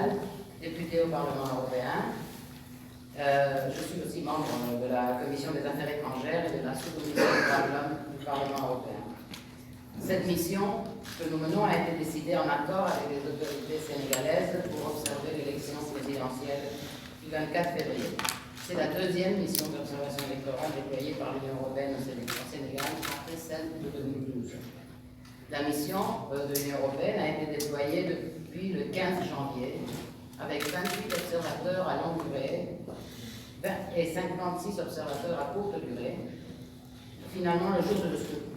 Sénégal, député au Parlement européen. Je suis aussi membre de la Commission des Affaires étrangères et de la sous-commission des droits de l'homme du Parlement européen. Cette mission que nous menons a été décidée en accord avec les autorités sénégalaises pour observer l'élection présidentielle du 24 février. C'est la deuxième mission d'observation électorale déployée par l'Union européenne au Sénégal après celle de 2012. La mission de l'Union européenne a été déployée depuis le 15 janvier avec 28 observateurs à longue durée et 56 observateurs à courte durée. Finalement, le jour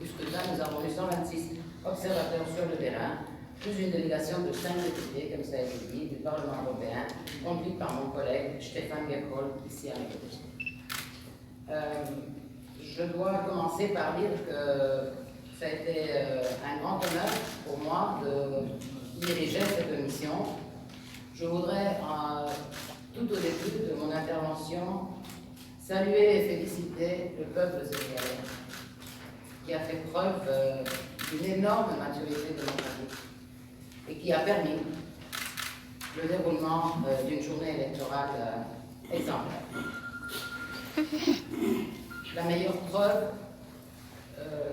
du scrutin, nous avons eu 126 observateurs sur le terrain, plus une délégation de 5 députés, comme ça a été dit, du Parlement européen, conduite par mon collègue Stéphane Gercol, ici à mes côtés. Je dois commencer par dire que ça a été un grand honneur pour moi de diriger cette mission. Je voudrais, tout au début de mon intervention, saluer et féliciter le peuple sénégalais, qui a fait preuve d'une énorme maturité démocratique et qui a permis le déroulement d'une journée électorale exemplaire. La meilleure preuve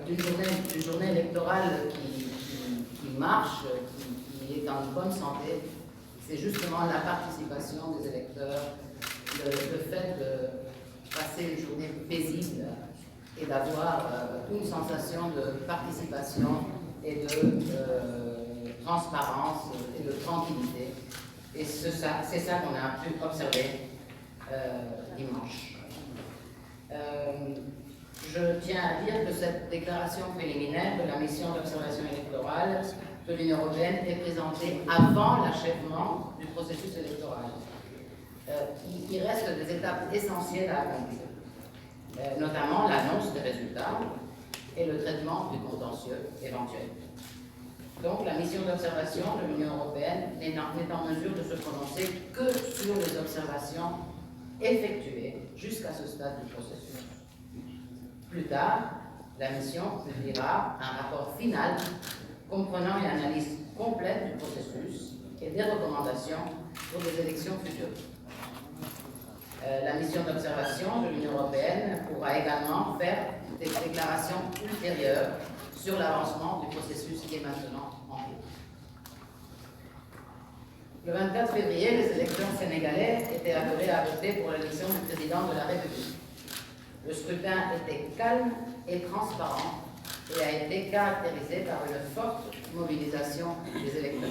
d'une journée électorale qui marche, qui est en bonne santé, c'est justement la participation des électeurs, le fait de passer une journée paisible et d'avoir une sensation de participation et de transparence et de tranquillité. Et c'est ça qu'on a pu observer dimanche. Je tiens à dire que cette déclaration préliminaire de la mission d'observation électorale de l'Union européenne est présentée avant l'achèvement du processus électoral. Il reste des étapes essentielles à accomplir, notamment l'annonce des résultats et le traitement du contentieux éventuel. Donc la mission d'observation de l'Union européenne n'est en mesure de se prononcer que sur les observations effectuées jusqu'à ce stade du processus. Plus tard, la mission publiera un rapport final comprenant une analyse complète du processus et des recommandations pour des élections futures. La mission d'observation de l'Union européenne pourra également faire des déclarations ultérieures sur l'avancement du processus qui est maintenant en cours. Le 24 février, les électeurs sénégalais étaient appelés à voter pour l'élection du président de la République. Le scrutin était calme et transparent et a été caractérisé par une forte mobilisation des électeurs.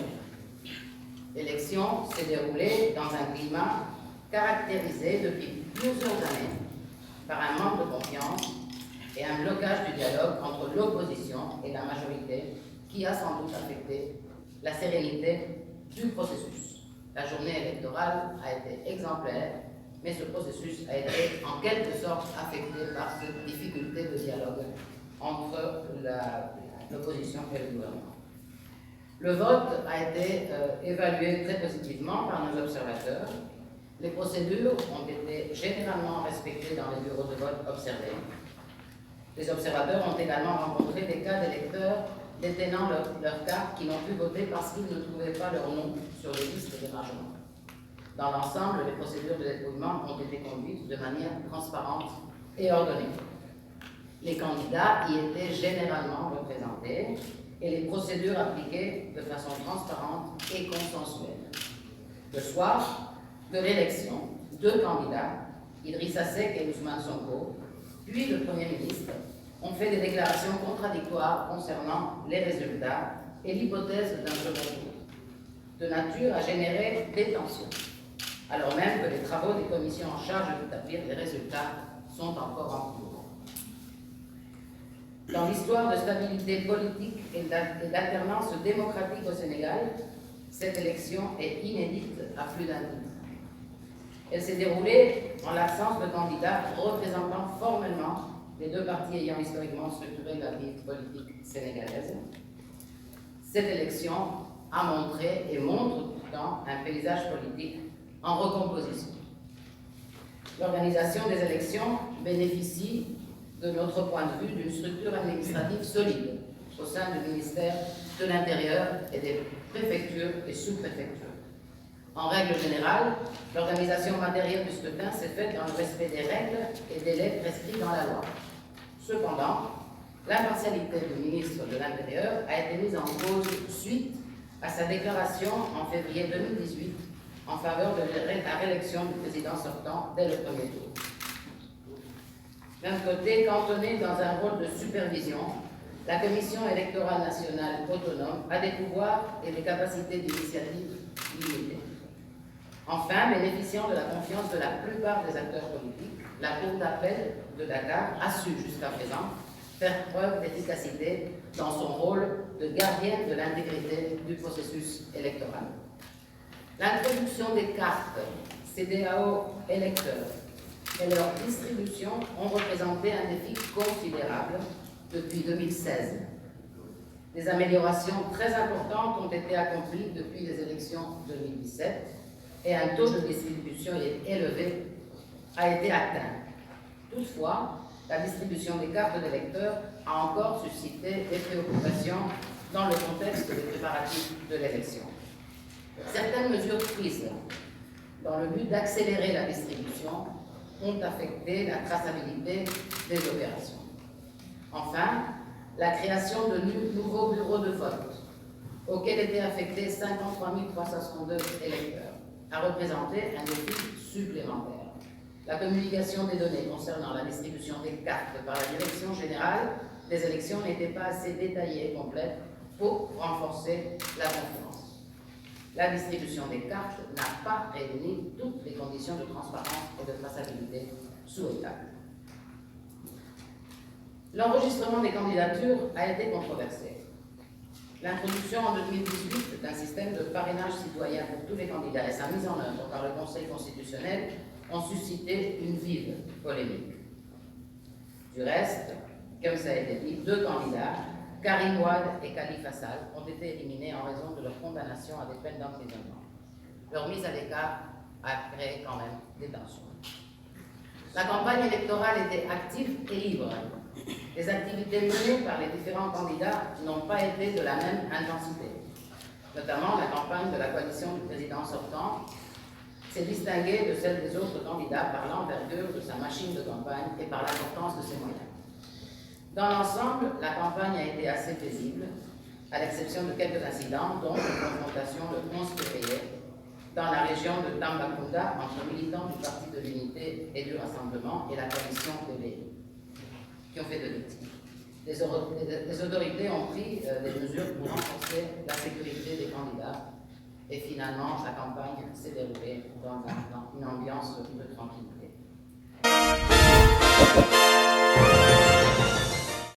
L'élection s'est déroulée dans un climat caractérisé depuis plusieurs années par un manque de confiance et un blocage du dialogue entre l'opposition et la majorité qui a sans doute affecté la sérénité du processus. La journée électorale a été exemplaire, mais ce processus a été en quelque sorte affecté par cette difficulté de dialogue entre l'opposition et le gouvernement. Le vote a été évalué très positivement par nos observateurs. Les procédures ont été généralement respectées dans les bureaux de vote observés. Les observateurs ont également rencontré des cas d'électeurs détenant leur carte qui n'ont pu voter parce qu'ils ne trouvaient pas leur nom sur les listes d'émargement. Dans l'ensemble, les procédures de dépouillement ont été conduites de manière transparente et ordonnée. Les candidats y étaient généralement représentés et les procédures appliquées de façon transparente et consensuelle. Le soir de l'élection, 2 candidats, Idrissa Seck et Ousmane Sonko, puis le Premier ministre, ont fait des déclarations contradictoires concernant les résultats et l'hypothèse d'un second tour, de nature à générer des tensions, alors même que les travaux des commissions en charge d'établir les résultats sont encore en cours. Dans l'histoire de stabilité politique et d'alternance démocratique au Sénégal, cette élection est inédite à plus d'un titre. Elle s'est déroulée en l'absence de candidats représentant formellement les 2 partis ayant historiquement structuré la vie politique sénégalaise. Cette élection a montré et montre pourtant un paysage politique en recomposition. L'organisation des élections bénéficie, de notre point de vue, d'une structure administrative solide au sein du ministère de l'Intérieur et des préfectures et sous-préfectures. En règle générale, l'organisation matérielle du scrutin s'est faite dans le respect des règles et délais prescrits dans la loi. Cependant, l'impartialité du ministre de l'Intérieur a été mise en cause suite à sa déclaration en février 2018 en faveur de la réélection du président sortant dès le premier tour. D'un côté, cantonnée dans un rôle de supervision, la Commission électorale nationale autonome a des pouvoirs et des capacités d'initiative limitées. Enfin, bénéficiant de la confiance de la plupart des acteurs politiques, la Cour d'appel de Dakar a su jusqu'à présent faire preuve d'efficacité dans son rôle de gardienne de l'intégrité du processus électoral. L'introduction des cartes CEDEAO électeurs et leur distribution ont représenté un défi considérable depuis 2016. Des améliorations très importantes ont été accomplies depuis les élections 2017 et un taux de distribution élevé a été atteint. Toutefois, la distribution des cartes d'électeurs a encore suscité des préoccupations dans le contexte des préparatifs de l'élection. Certaines mesures prises dans le but d'accélérer la distribution ont affecté la traçabilité des opérations. Enfin, la création de nouveaux bureaux de vote, auxquels étaient affectés 53 362 électeurs, a représenté un défi supplémentaire. La communication des données concernant la distribution des cartes par la Direction générale des élections n'était pas assez détaillée et complète pour renforcer la confiance. La distribution des cartes n'a pas réuni toutes les conditions de transparence et de traçabilité souhaitables. L'enregistrement des candidatures a été controversé. L'introduction en 2018 d'un système de parrainage citoyen pour tous les candidats et sa mise en œuvre par le Conseil constitutionnel ont suscité une vive polémique. Du reste, comme ça a été dit, 2 candidats, Karim Ouad et Khalifa Sall, ont été éliminés en raison de leur condamnation à des peines d'emprisonnement. Leur mise à l'écart a créé quand même des tensions. La campagne électorale était active et libre. Les activités menées par les différents candidats n'ont pas été de la même intensité. Notamment, la campagne de la coalition du président sortant s'est distinguée de celle des autres candidats par l'envergure de sa machine de campagne et par l'importance de ses moyens. Dans l'ensemble, la campagne a été assez paisible, à l'exception de quelques incidents, dont une confrontation le 11 février dans la région de Tambacounda entre militants du Parti de l'Unité et du Rassemblement et la coalition PBI, qui ont fait 2 victimes. Les autorités ont pris des mesures pour renforcer la sécurité des candidats et finalement la campagne s'est déroulée dans une ambiance de tranquillité.